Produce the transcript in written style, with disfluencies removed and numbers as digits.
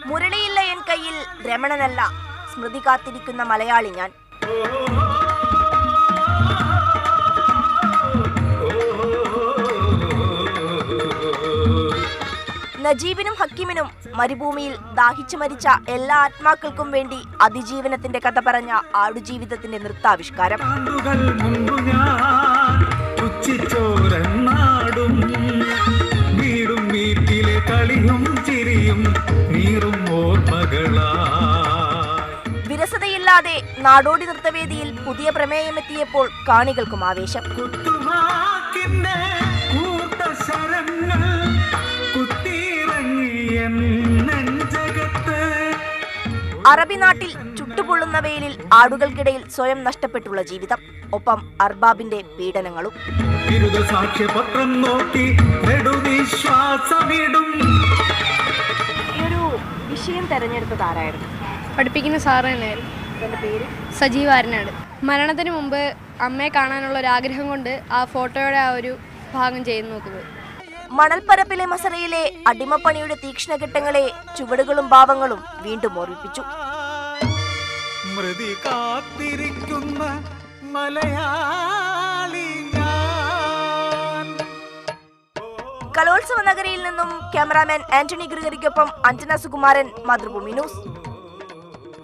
മുരളിയില്ല N കയ്യിൽ രമണനല്ല, സ്മൃതി കാത്തിരിക്കുന്ന മലയാളി ഞാൻ. നജീബിനും ഹക്കീമിനും മരുഭൂമിയിൽ ദാഹിച്ചു മരിച്ച എല്ലാ ആത്മാക്കൾക്കും വേണ്ടി അതിജീവനത്തിന്റെ കഥ പറഞ്ഞ ആടുജീവിതത്തിന്റെ നൃത്താവിഷ്കാരം. വിരസതയില്ലാതെ നാടോടി നൃത്തവേദിയിൽ പുതിയ പ്രമേയമെത്തിയപ്പോൾ കാണികൾക്കും ആവേശം. അറബി നാട്ടിൽ ചുട്ടുപൊള്ളുന്ന വെയിലിൽ ആടുകൾക്കിടയിൽ സ്വയം നഷ്ടപ്പെട്ടുള്ള ജീവിതം, ഒപ്പം അർബാബിന്റെ പീഡനങ്ങളും. ഈ ഒരു വിഷയം തെരഞ്ഞെടുത്തത് ആരായിരുന്നു? പഠിപ്പിക്കുന്ന സാറ് തന്നെയായിരുന്നു. എൻ്റെ പേര് സജീവാരനാട്. മരണത്തിന് മുമ്പ് അമ്മയെ കാണാനുള്ള ഒരു ആഗ്രഹം കൊണ്ട് ആ ഫോട്ടോയുടെ ആ ഒരു ഭാഗം ചെയ്തു നോക്കുന്നത്. മണൽപ്പരപ്പിലെ മസറയിലെ അടിമപ്പണിയുടെ തീക്ഷ്ണഘട്ടങ്ങളെ ചുവടുകളും ഭാവങ്ങളും വീണ്ടും ഓർമ്മിപ്പിച്ചു. കലോത്സവ നഗരിയിൽ നിന്നും ക്യാമറാമാൻ ആന്റണി ഗ്രിഗറിക്കൊപ്പം അഞ്ജന സുകുമാരൻ, മാതൃഭൂമി ന്യൂസ്.